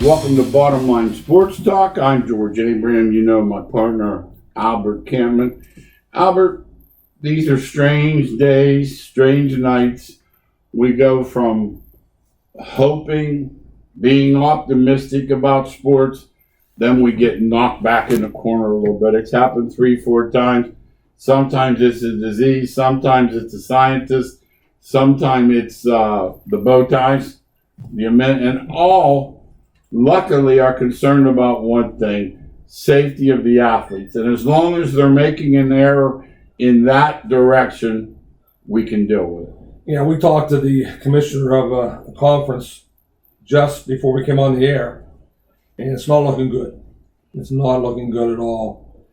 Welcome to Bottom Line Sports Talk. I'm George Abraham. You know my partner, Albert Cameron. Albert, these are strange days, strange nights. We go from hoping, being optimistic about sports, then we get knocked back in the corner a little bit. It's happened 3-4 times. Sometimes it's a disease, sometimes it's a scientist, sometimes it's the bow ties, and all luckily are concerned about one thing: safety of the athletes. And as long as they're making an error in that direction, we can deal with it. Yeah, we talked to the commissioner of a conference just before we came on the air, and it's not looking good. It's not looking good at all.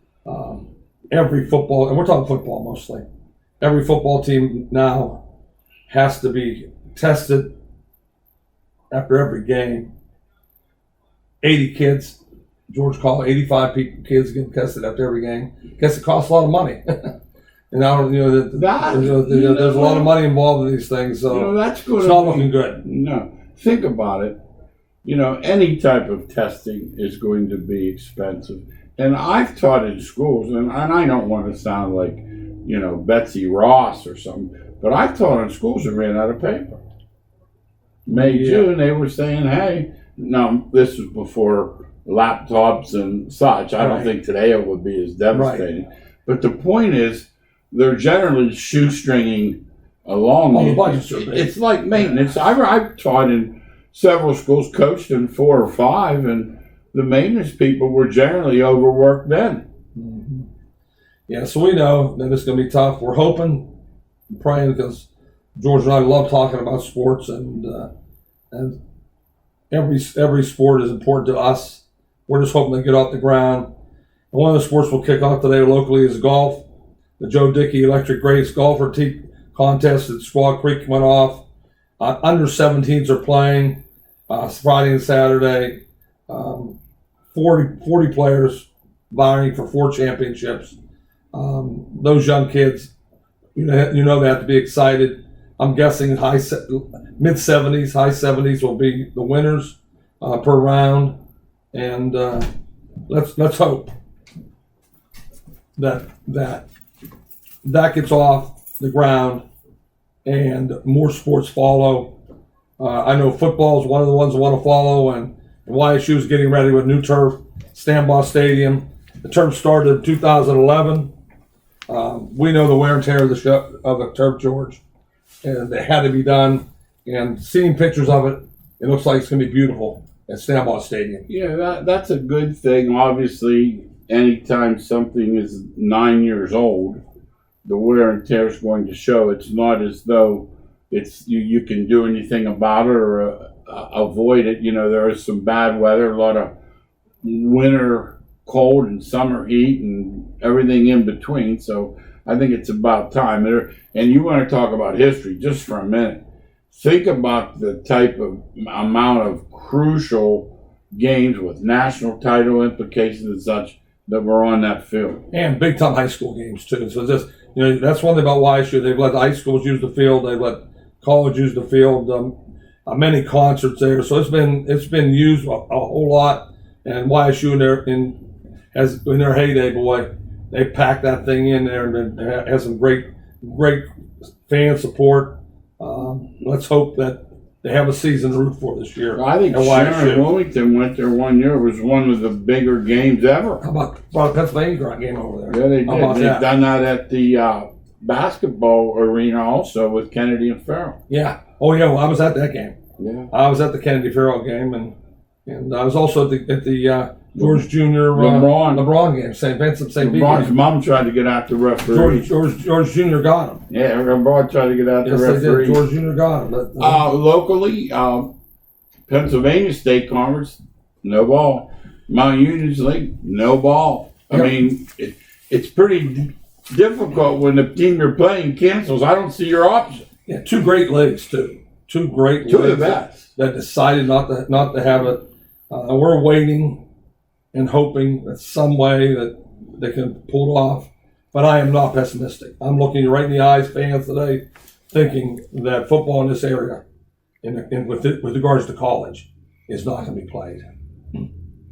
Every football, and we're talking football mostly, every football team now has to be tested after every game. 80 kids, George called 85 kids getting tested after every game. Guess it costs a lot of money. And I don't, there's a lot of money involved in these things, so it's not looking good. No, think about it. Any type of testing is going to be expensive. And I've taught in schools, and I don't want to sound like, Betsy Ross or something, but I've taught in schools that ran out of paper. June, they were saying, hey, no, this was before laptops and such. I don't think today it would be as devastating. Right. But the point is, they're generally shoestringing along. It's like maintenance. I've taught in several schools, coached in 4 or 5, and the maintenance people were generally overworked then. Mm-hmm. Yeah, so we know that it's going to be tough. We're hoping, praying, because George and I love talking about sports, and every sport is important to us. We're just hoping to get off the ground. And one of the sports we'll kick off today locally is golf. The Joe Dickey Electric Grace Golfer Team Contest at Squaw Creek went off. Under 17s are playing Friday and Saturday. 40 players vying for 4 championships. Those young kids, they have to be excited. I'm guessing mid-70s, high 70s will be the winners per round, and let's hope that gets off the ground and more sports follow. I know football is one of the ones I want to follow, and YSU is getting ready with new turf, Stambaugh Stadium. The turf started in 2011. We know the wear and tear of the turf, George, and it had to be done. And seeing pictures of it, it looks like it's going to be beautiful at Stambaugh Stadium. Yeah, that's a good thing. Obviously, anytime something is 9 years old, the wear and tear is going to show. It's not as though it's you can do anything about it or avoid it. There is some bad weather, a lot of winter cold and summer heat and everything in between. So I think it's about time. And you want to talk about history just for a minute. Think about the type of amount of crucial games with national title implications and such that were on that field. And big time high school games too. So just that's one thing about YSU. They've let the high schools use the field. They've let college use the field. Many concerts there. So it's been used a whole lot. And YSU in their heyday, boy, they packed that thing in there and has some great fan support. Let's hope that they have a season to root for this year. I think Sharon Wilmington went there one year. It was one of the bigger games ever. How about a Pennsylvania game over there? Yeah, they did. They've done that at the basketball arena also with Kennedy and Farrell. Yeah. Oh, yeah. Well, I was at that game. Yeah. I was at the Kennedy Farrell game, and I was also at the George Jr. LeBron game, St. Vincent, St. Pete. LeBron's mom tried to get out the referee. George Jr. got him. Yeah, LeBron tried to get out the referee. They did. George Jr. got him. Locally, Pennsylvania State Conference, no ball. Mount Union's League, no ball. I mean, it's pretty difficult when the team you're playing cancels. I don't see your option. Yeah, 2 great leagues too. 2 great leagues of the best that decided not to have it. We're waiting and hoping that some way that they can pull it off. But I am not pessimistic. I'm looking right in the eyes, fans today, thinking that football in this area, with regards to college, is not going to be played.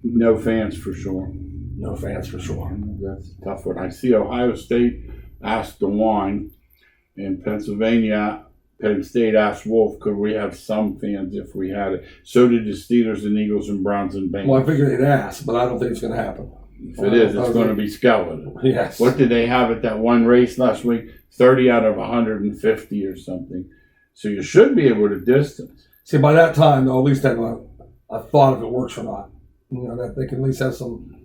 No fans for sure. No fans for sure. That's a tough one. I see Ohio State asked DeWine, and Penn State asked Wolf, could we have some fans if we had it? So did the Steelers and Eagles and Browns and Bengals. Well, I figured they'd ask, but I don't think it's going to happen. If it is, it's going to be skeleton. Yes. What did they have at that one race last week? 30 out of 150 or something. So you should be able to distance. See, by that time, they'll at least have a thought if it works or not. You know, that they can at least have some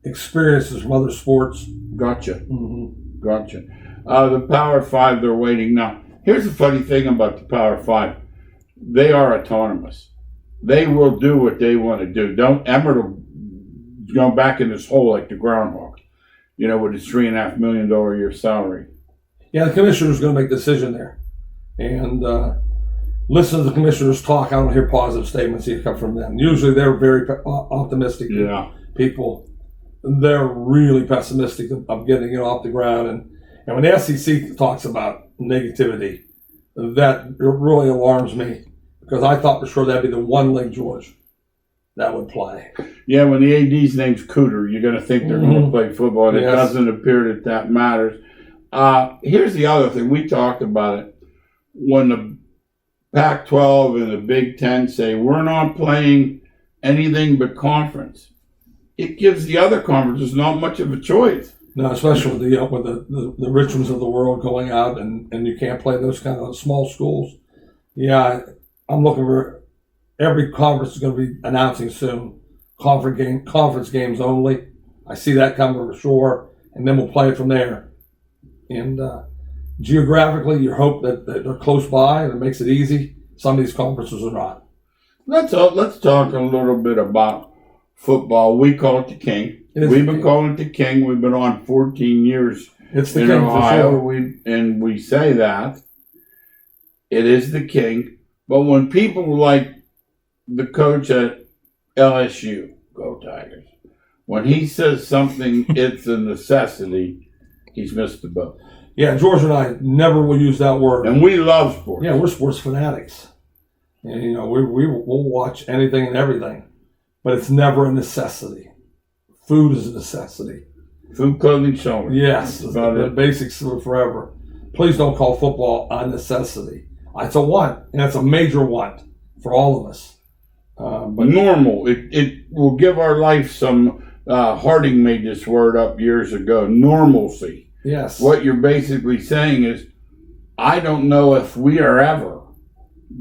experiences from other sports. Gotcha. Mm-hmm. Gotcha. The Power 5, they're waiting now. Here's the funny thing about the Power 5. They are autonomous. They will do what they want to do. Emmert will go back in this hole like the groundhog, you know, with his $3.5 million a year salary. Yeah, the commissioner's going to make a decision there. And listen to the commissioners talk. I don't hear positive statements that come from them. Usually they're very optimistic people. They're really pessimistic of getting it off the ground. And when the SEC talks about negativity, that really alarms me, because I thought for sure that'd be the one league, George, that would play. Yeah, when the AD's name's Cooter, you're going to think they're going to play football, and it doesn't appear that matters. Here's the other thing. We talked about it. When the Pac-12 and the Big Ten say, we're not playing anything but conference, it gives the other conferences not much of a choice. No, especially with the Richmonds of the world going out, and you can't play those kind of small schools. Yeah, I'm looking for every conference is going to be announcing soon conference games only. I see that coming for sure, and then we'll play it from there. And geographically, you hope that they're close by and it makes it easy. Some of these conferences are not. Let's talk a little bit about football. We call it the King. We've been calling it the King. We've been on 14 years. It's the in King Ohio. for sure. We say that it is the King. But when people like the coach at LSU, go Tigers, when he says something, it's a necessity, he's missed the boat. Yeah, George and I never will use that word. And we love sports. Yeah, we're sports fanatics. And, you know, we'll watch anything and everything. But it's never a necessity. Food is a necessity. Food, clothing, shelter. Yes, the basics forever. Please don't call football a necessity. It's a want, and it's a major want for all of us. But normal. It will give our life some, Harding made this word up years ago, normalcy. Yes. What you're basically saying is, I don't know if we are ever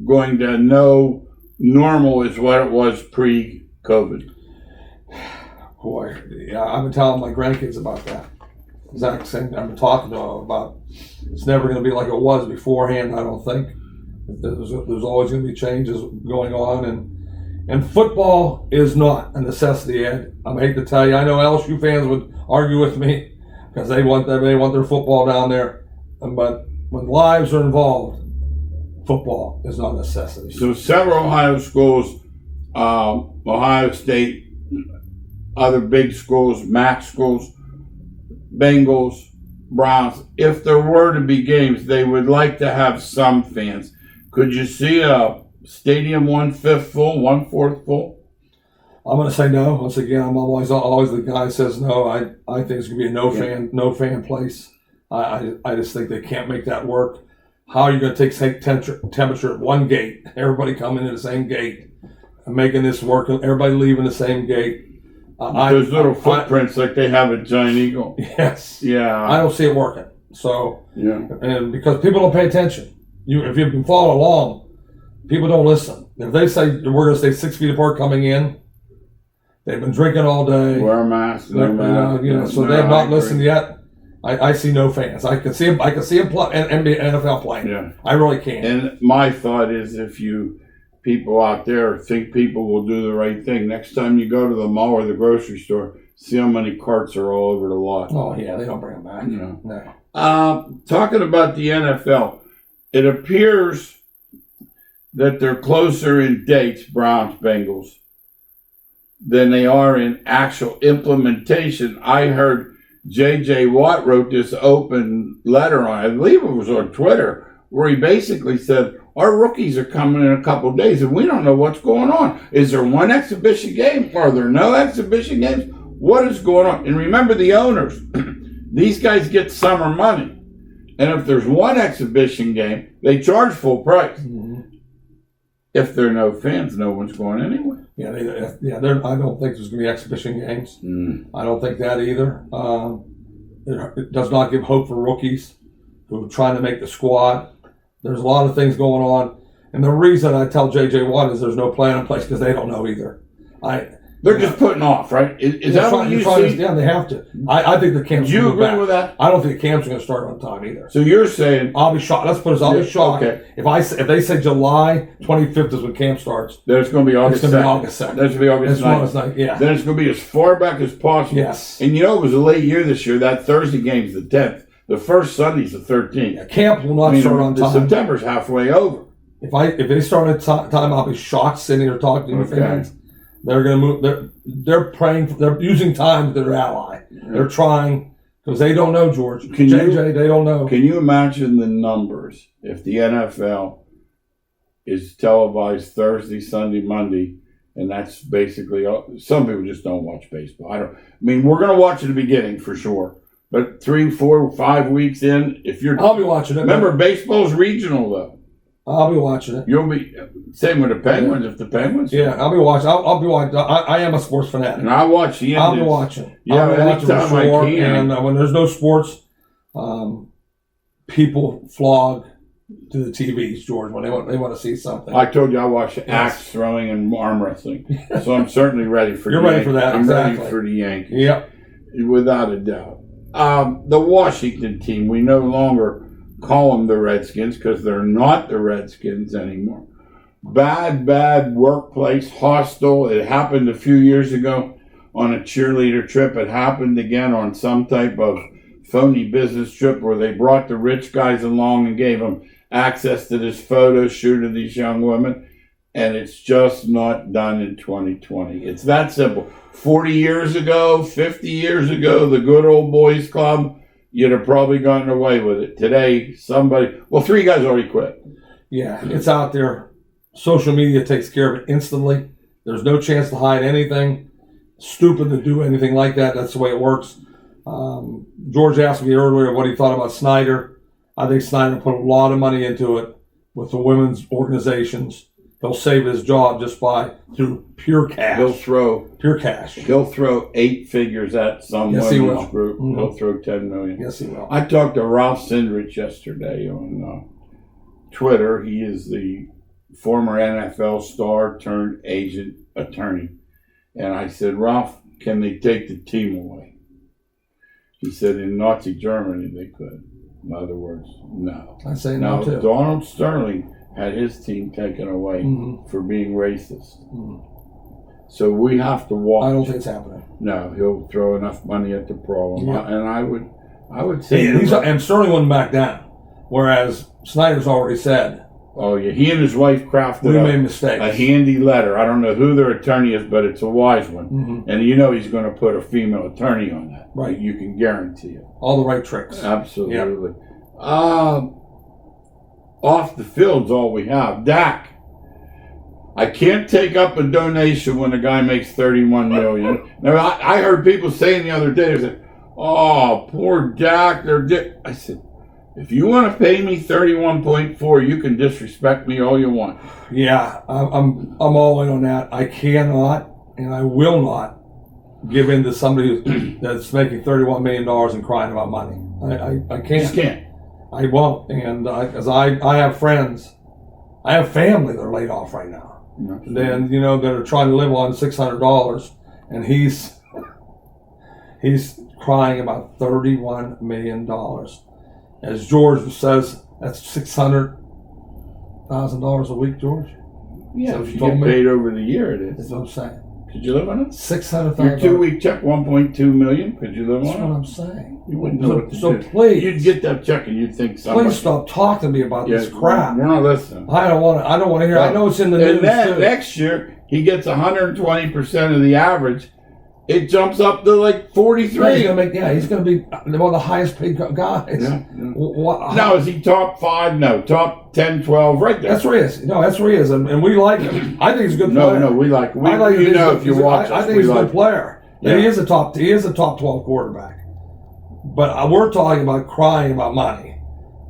going to know normal is what it was pre-COVID. Boy, yeah, I've been telling my grandkids about that. Exact same thing I've been talking to them about. It's never going to be like it was beforehand, I don't think. There's always going to be changes going on, and football is not a necessity, Ed. I hate to tell you. I know LSU fans would argue with me because they want their football down there, but when lives are involved, football is not a necessity. So several Ohio schools, Ohio State, other big schools, MAC schools, Bengals, Browns, if there were to be games, they would like to have some fans. Could you see a stadium 1/5 full, 1/4 full? I'm going to say no. Once again, I'm always the guy that says no. I think it's going to be a no fan place. I just think they can't make that work. How are you going to take temperature at one gate, everybody coming in the same gate, and making this work, and everybody leaving the same gate? Those little footprints like they have at Giant Eagle. Yes. Yeah. I don't see it working. So, yeah. And because people don't pay attention. If you've been following along, people don't listen. If they say we're going to stay 6 feet apart coming in, they've been drinking all day. Wear a mask. No mask. So they have not listened yet. I see no fans. I can see them play NFL playing. Yeah. I really can. And my thought is, if you people out there think people will do the right thing, next time you go to the mall or the grocery store, see how many carts are all over the lot. Oh yeah, they don't bring them back. No. Talking about the NFL, it appears that they're closer in dates, Browns, Bengals, than they are in actual implementation. I heard J.J. Watt wrote this open letter on, I believe it was on Twitter, where he basically said, our rookies are coming in a couple of days and we don't know what's going on. Is there one exhibition game? Are there no exhibition games? What is going on? And remember the owners. These guys get summer money. And if there's one exhibition game, they charge full price. Mm-hmm. If there are no fans, no one's going anywhere. Yeah, I don't think there's going to be exhibition games. I don't think that either. It does not give hope for rookies who are trying to make the squad. There's a lot of things going on. And the reason I tell JJ1 is there's no plan in place because they don't know either. They're just putting off, right? Is that what you see? Yeah, they have to. I think the camp's going to go back. Do you agree with that? I don't think the camp's going to start on time either. So you're saying... I'll be shocked. Let's put it, I'll be shocked. Okay. If they say July 25th is when camp starts. Then it's going to be August 2nd. It's going to be August 2nd. Then it's going to be August 9th. Yeah. Then it's going to be as far back as possible. Yes. And you know, it was a late year this year. That Thursday game's the 10th. The first Sunday's the 13th. Yeah, camp will not start on time. September's halfway over. If they start at time, I'll be shocked sitting here talking to fans. They're going to move. They're praying. They're using time to their ally. They're trying because they don't know, George. They don't know. Can you imagine the numbers if the NFL is televised Thursday, Sunday, Monday, and that's basically some people just don't watch baseball. I mean, we're going to watch at the beginning for sure, but 3, 4, 5 weeks in, I'll be watching it. Remember, baseball's regional though. I'll be watching it. You'll be same with the Penguins. Yeah. If the Penguins, I'll be watching. I'll be watching. I am a sports fanatic. And I watch the Indians. I'll be watching. Yeah, I'll be watching anytime for sure. I can. And when there's no sports, people flog to the TVs, George, when they want to see something. I told you I watch axe throwing and arm wrestling, so I'm certainly ready for. You're ready for that. I'm exactly. ready for the Yankees. Yep, without a doubt. The Washington team, we no longer call them the Redskins because they're not the Redskins anymore. Bad workplace, hostile. It happened a few years ago on a cheerleader trip. It happened again on some type of phony business trip where they brought the rich guys along and gave them access to this photo shoot of these young women. And it's just not done in 2020. It's that simple. 40 years ago, 50 years ago, the good old boys club, you'd have probably gotten away with it. Today, 3 guys already quit. Yeah, it's out there. Social media takes care of it instantly. There's no chance to hide anything. Stupid to do anything like that. That's the way it works. George asked me earlier what he thought about Snyder. I think Snyder put a lot of money into it with the women's organizations. He'll save his job just through pure cash. Pure cash. He'll throw 8 figures at some women's group. Mm-hmm. He'll throw $10 million. Yes, he will. I talked to Ralph Sindrich yesterday on Twitter. He is the former NFL star turned agent attorney. And I said, Ralph, can they take the team away? He said, in Nazi Germany they could. In other words, no. I say no too. Donald Sterling had his team taken away for being racist. So we have to watch. I don't think it's happening. No, he'll throw enough money at the problem. Yeah. And I would say... And Sterling wouldn't back down. Whereas Snyder's already said... Oh, yeah. He and his wife crafted we made mistakes. A handy letter. I don't know who their attorney is, but it's a wise one. Mm-hmm. And he's going to put a female attorney on that. Right. You can guarantee it. All the right tricks. Absolutely. Yep. Off the field's all we have. Dak. I can't take up a donation when a guy makes $31 million. Now, I heard people saying the other day, they said, oh, poor Dak. I said, if you want to pay me $31.4, you can disrespect me all you want. Yeah, I'm all in on that. I cannot and I will not give in to somebody that's making $31 million and crying about money. I can't. You just can't. I won't. And because I have friends, I have family that are laid off right now. Then that are trying to live on $600, and he's crying about $31 million. As George says, that's $600,000 a week, George. Yeah, so if you get paid over the year, it is. That's what I'm saying. Could you live on it? $600,000. Your 2-week check, $1.2 million. Could you live on it? That's what I'm saying. You wouldn't know what to do. Please, you'd get that check and you'd think somebody. Please stop talking to me about this crap. We're not listening. I don't want to hear. I know it's in the news. And then next year he gets 120% of the average, it jumps up to like 43. He's gonna be one of the highest paid guys. Yeah. What, Now, is he top 5? No, top 10, 12, right there. That's where he is. No, that's where he is, and we like him. I think he's a good player. No, we like him. I like him. If you watch I us, think we he's a like good player. Yeah. And he is a top 12 quarterback. But we're talking about crying about money.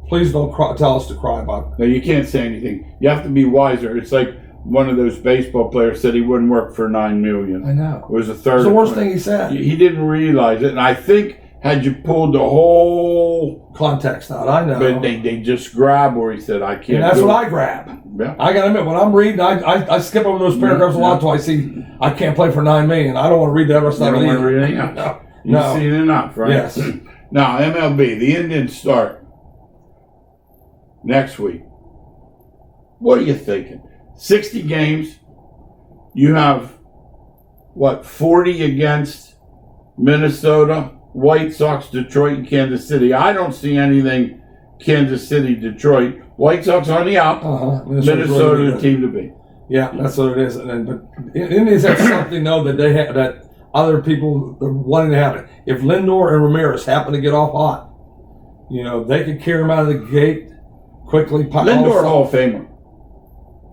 Please don't tell us to cry about. No, you can't say anything. You have to be wiser. It's like one of those baseball players said he wouldn't work for $9 million. I know. It was a third. It's the worst thing he said. He didn't realize it, and I think had you pulled the whole context out, I know. But they just grab where he said, "I can't." And that's what I grab. Yeah. I gotta admit, when I'm reading, I skip over those paragraphs a lot until I see I can't play for $9 million. I don't want to read the rest of it either. No. No. You've seen enough, right? Yes. Now MLB, the Indians start next week. What are you thinking? 60 games. You have, 40 against Minnesota, White Sox, Detroit, and Kansas City. I don't see anything Kansas City, Detroit. White Sox on the up. Minnesota, really the team to beat. Yeah, that's what it is. But Indians have something, though, that they have, that other people are wanting to happen. If Lindor and Ramirez happen to get off hot, they could carry them out of the gate quickly. Lindor, Hall of Famer.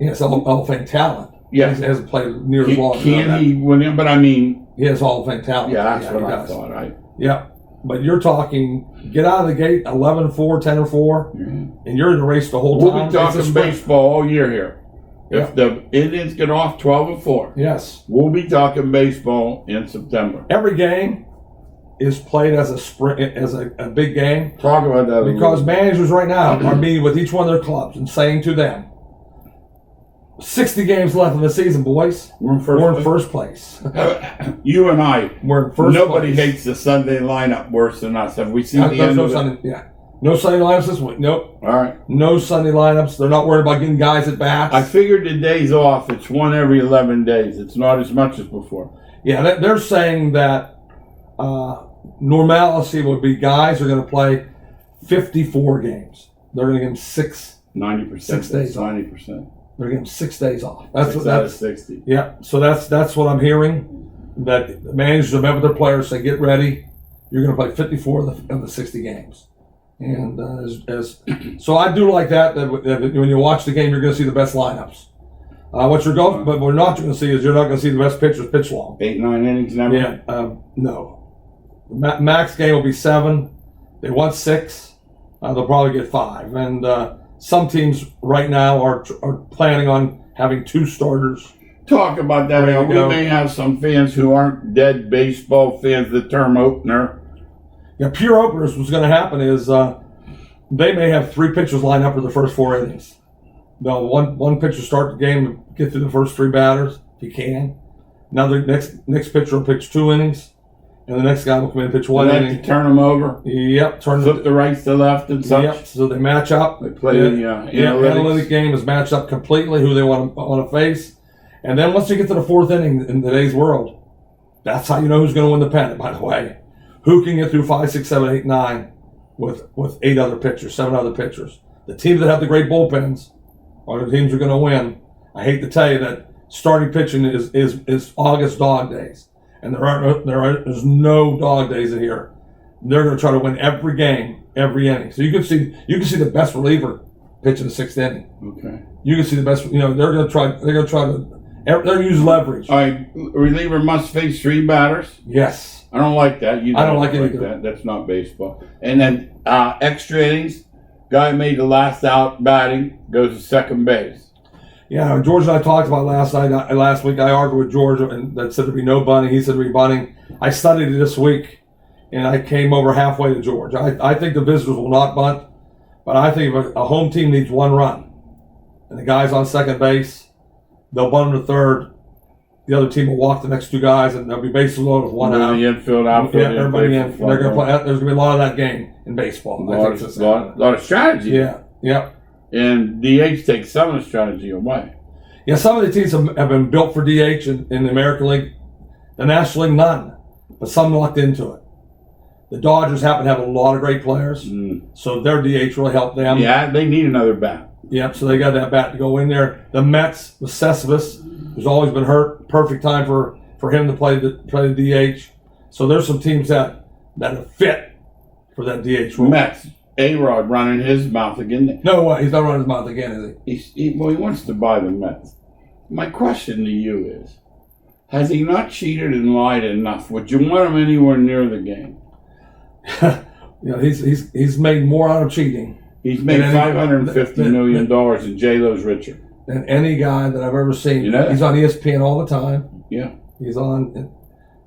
Yes, Hall of Fame talent. Yeah. He hasn't played near as long. Can he win him? But I mean, he has Hall of Fame talent. Yeah, that's what I thought. Right? Yeah, but you're talking get out of the gate 11-4, 10-4, and you're in the race the whole time. We'll be talking baseball all year here. If the Indians get off 12-4, yes, we'll be talking baseball in September. Every game is played as a sprint, as a big game. Talk about that because managers right now are meeting with each one of their clubs and saying to them, 60 games left in the season, boys. We're in first place. You and I. We're in first Nobody place. hates the Sunday lineup worse than us. Have we seen the end of it? No Sunday lineups this week. Nope. All right. No Sunday lineups. They're not worried about getting guys at bats. I figured the days off, it's one every 11 days. It's not as much as before. Yeah, they're saying that normalcy would be guys are going to play 54 games. They're going to give them 90%. 6 days. 90%. They're giving 6 days off. That's out of 60. Yeah, so that's what I'm hearing. That the managers have met with their players, say, get ready. You're going to play 54 of the 60 games. And so I do like that when you watch the game, you're going to see the best lineups. But we're not going to see is you're not going to see the best pitchers pitch long. 8-9 innings never. Yeah, no. Max game will be 7. They want 6. They'll probably get 5. And some teams right now are planning on having 2 starters. Talk about that. We may have some fans who aren't dead baseball fans. The term opener. Yeah, pure openers. What's going to happen is they may have 3 pitchers line up for the first 4 innings. They'll one pitcher start the game and get through the first 3 batters if he can. Now the next pitcher will pitch 2 innings, and the next guy will come in and pitch 1 inning. Turn them over. Yep. Flip the rights to left and such. Yep. So they match up. They play the analytic game is matched up completely. Who they want to face, and then once you get to the 4th inning in today's world, that's how you know who's going to win the pennant. By the way. Who can get through 5, 6, 7, 8, 9 with 8 other pitchers, 7 other pitchers? The teams that have the great bullpens are the teams who are going to win. I hate to tell you that starting pitching is August dog days, and there's no dog days in here. They're going to try to win every game, every inning. So you can see the best reliever pitch in the 6th inning. Okay. You can see the best. They're going to try to use leverage. All right, reliever must face 3 batters. Yes. I don't like that. I don't like it either. That's not baseball. And then extra innings, guy made the last out batting, goes to second base. Yeah, George and I talked about last week. I argued with George and that said there'd be no bunting. He said there'd be bunting. I studied it this week, and I came over halfway to George. I think the visitors will not bunt, but I think if a home team needs 1 run, and the guy's on second base, they'll bunt him to third. The other team will walk the next 2 guys, and they'll be bases loaded with 1 out. The infield, outfield, everybody in. They're going to play. There's going to be a lot of that game in baseball. A lot of strategy. Yeah. And DH takes some of the strategy away. Yeah, some of the teams have been built for DH in the American League. The National League, none. But some lucked into it. The Dodgers happen to have a lot of great players, so their DH really helped them. Yeah, they need another bat. Yep, so they got that bat to go in there. The Mets with Cespedes, who's always been hurt. Perfect time for for him to play the DH. So there's some teams that are fit for that DH role. Mets, A-Rod running his mouth again. No way, he's not running his mouth again, is he? He wants to buy the Mets. My question to you is, has he not cheated and lied enough? Would you want him anywhere near the game? He's made more out of cheating. He's made $550 million and J-Lo's richer than any guy that I've ever seen. You know that? He's on ESPN all the time. Yeah. He's on,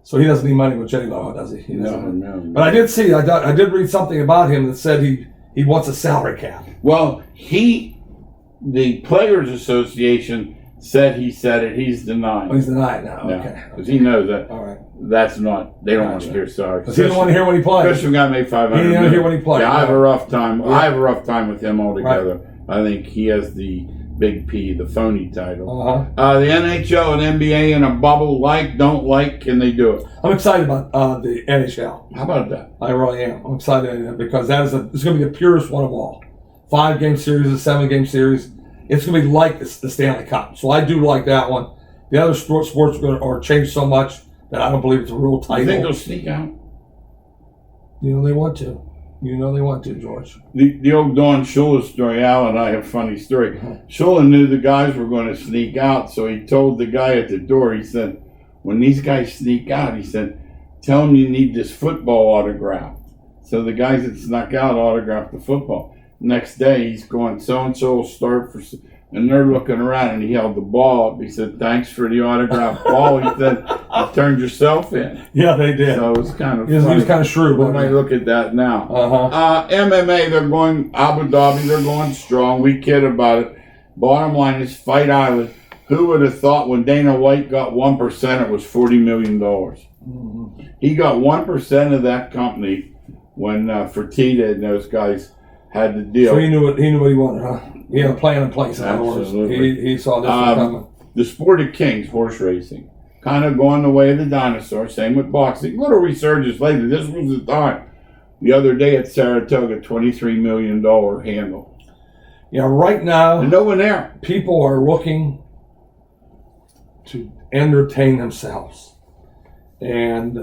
so he doesn't need money with J-Lo, does he? No. But I did see, I did read something about him that said he wants a salary cap. Well, the Players Association said he said it. He's denying. Oh, he's denying now. No, Okay. because he knows that. All right. That's not. They don't want to hear sorry. Because he didn't want to hear when he played. Christian guy made $500 He didn't want to hear when he played. Yeah, I have a rough time. Yeah. I have a rough time with him altogether. Right. I think he has the big P, the phony title. Uh-huh. The NHL and NBA in a bubble, don't like, can they do it? I'm excited about the NHL. How about that? I really am. I'm excited because it's going to be the purest one of all. 5-game series, a 7-game series. It's going to be like the Stanley Cup. So I do like that one. The other sports are changed so much that I don't believe it's a real title. You think they'll sneak out? They want to. They want to, George. The old Don Shula story, Al and I have a funny story. Shula knew the guys were going to sneak out, so he told the guy at the door, he said, when these guys sneak out, he said, tell them you need this football autographed. So the guys that snuck out autographed the football. Next day, he's going, so-and-so will start for... And they're looking around, and he held the ball up. He said, thanks for the autographed ball. He said, you turned yourself in. Yeah, they did. So it was kind of funny. He was kind of shrewd. When I look at that now. MMA, they're going, Abu Dhabi, they're going strong. We kid about it. Bottom line is Fight Island. Who would have thought when Dana White got 1%, it was $40 million? Mm-hmm. He got 1% of that company when Fertitta and those guys had the deal. So he knew what he wanted, huh? He had a plan in place. In other words, he saw this coming. The sport of kings, horse racing, kind of going the way of the dinosaur. Same with boxing. Little resurgence later. This was the time. The other day at Saratoga, $23 million handle. Yeah, right now, and no one there. People are looking to entertain themselves, and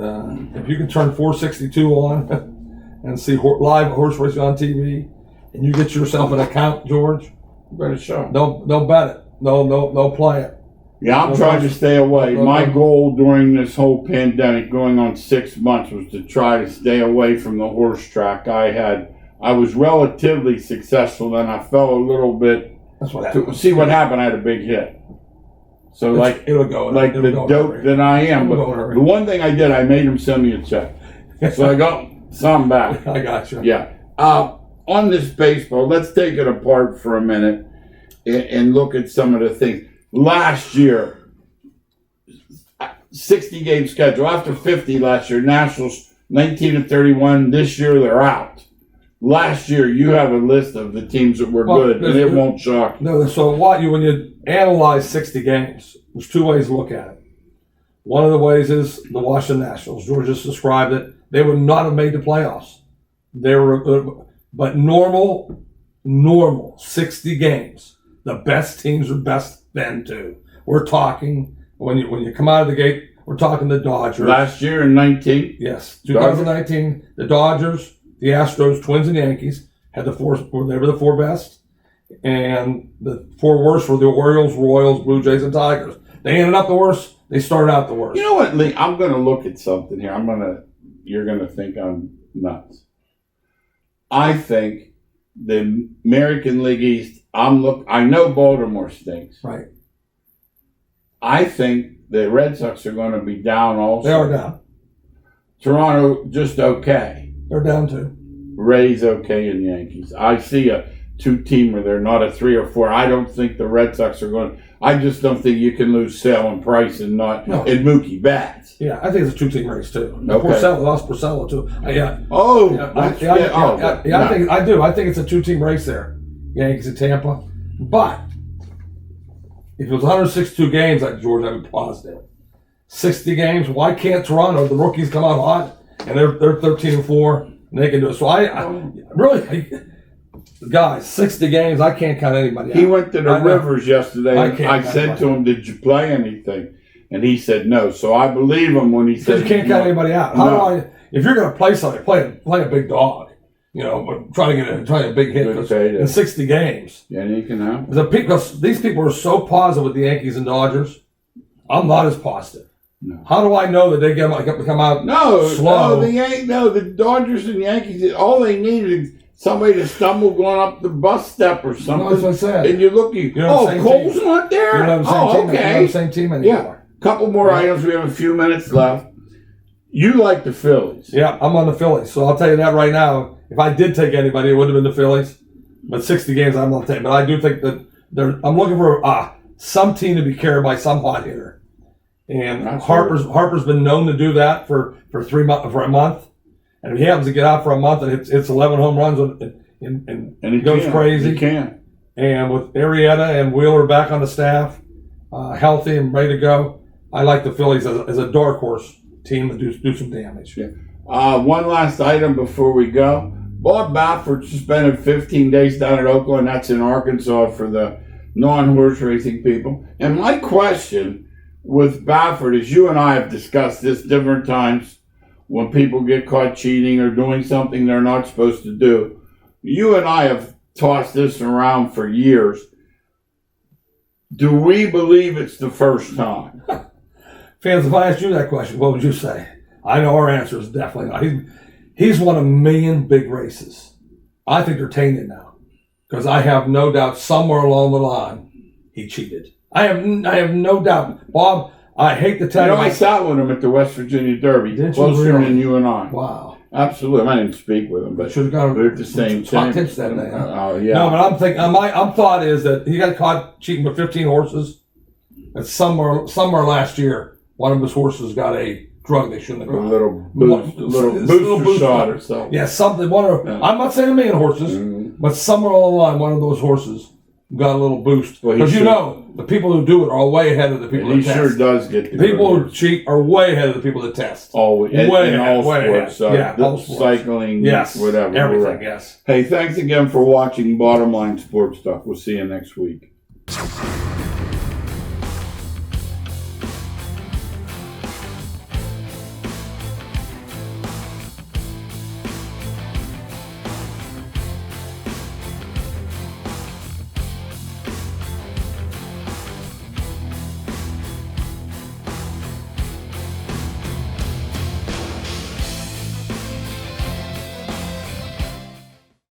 if you can turn 462 on and see live horse racing on TV. And you get yourself an account, George. Better show. Don't bet it. No play it. Yeah, I'm trying to stay away. My goal during this whole pandemic, going on 6 months, was to try to stay away from the horse track. I was relatively successful, then I fell a little bit. That's what happened. To see what happened, I had a big hit. So it'll go. Like the dope that I am. But the one thing I did, I made him send me a check. So I got some back. I got you. Yeah. On this baseball, let's take it apart for a minute and look at some of the things. Last year, 60-game schedule. After 50 last year, Nationals 19-31. This year, they're out. Last year, you have a list of the teams that were good, and it won't shock you. No, so when you analyze 60 games, there's two ways to look at it. One of the ways is the Washington Nationals. George just described it. They would not have made the playoffs. They were... But normal 60 games, the best teams are best then too. We're talking, when you come out of the gate, we're talking the Dodgers. Last year in 19? Yes, 2019, the Dodgers, the Astros, Twins, and Yankees had they were the four best. And the four worst were the Orioles, Royals, Blue Jays, and Tigers. They ended up the worst. They started out the worst. You know what, Lee? I'm going to look at something here. You're going to think I'm nuts. I think the American League East, I know Baltimore stinks. Right. I think the Red Sox are going to be down also. They are down. Toronto, just okay. They're down too. Rays, okay, and Yankees. I see a two-teamer there, not a 3 or 4. I don't think the Red Sox are going to. I just don't think you can lose Sale and Price and Mookie Betts. Yeah, I think it's a two-team race too. Okay. Porcello too. Yeah. Oh, I think it's a two-team race there. Yankees and Tampa. But if it was 162 games, George, I would positive. 60 games. Why can't Toronto? The rookies come out hot, and they're 13-4, and they can do it. So guys, 60 games, I can't count anybody out. He went to the Rivers yesterday. I said to him, did you play anything? And he said no. So I believe him when he said Because you can't count anybody out. How do I? If you're going to play somebody, play a big dog. Try to get a big hit in 60 games. Yeah, you can have. Because these people are so positive with the Yankees and Dodgers. I'm not as positive. No. How do I know that they come out slow? The Dodgers and Yankees, all they need is somebody to stumble going up the bus step or something. No, that's what I said. And you're looking, Cole's not there? You're not the same team anymore. Yeah. Couple more items. We have a few minutes left. You like the Phillies. Yeah, I'm on the Phillies. So I'll tell you that right now. If I did take anybody, it would have been the Phillies. But 60 games, I'm not taking. But I do think that I'm looking for some team to be carried by some hot hitter. And Harper's been known to do that for a month. And if he happens to get out for a month and it's 11 home runs and he goes crazy. He can. And with Arrieta and Wheeler back on the staff, healthy and ready to go, I like the Phillies as a dark horse team to do some damage. Yeah. One last item before we go. Bob Baffert suspended 15 days down at Oakland. That's in Arkansas for the non-horse racing people. And my question with Baffert is, you and I have discussed this different times when people get caught cheating or doing something they're not supposed to do. You and I have tossed this around for years. Do we believe it's the first time? Fans, if I asked you that question, what would you say? I know our answer is definitely not. He's won 1 million big races. I think they're tainted now because I have no doubt somewhere along the line he cheated. I have no doubt. Bob, I hate to tell you. I sat with him at the West Virginia Derby. Did closer you really? than you and I. Wow. Absolutely. I didn't speak with him, but should have got at the same time. Tips that day. Huh? Oh, yeah. No, but I'm thinking. My thought is that he got caught cheating with 15 horses. And somewhere last year, one of his horses got a drug they shouldn't have got. A little booster shot or something. Yeah, something. I'm not saying 1 million horses, but somewhere along the line, one of those horses got a little boost. Because the people who do it are way ahead of the people that test. He sure does get the people who cheat are way ahead of the people that test. Always. In all sports. All sports. Cycling, yes, whatever. Everything, yes. Hey, thanks again for watching Bottom Line Sports Talk. We'll see you next week.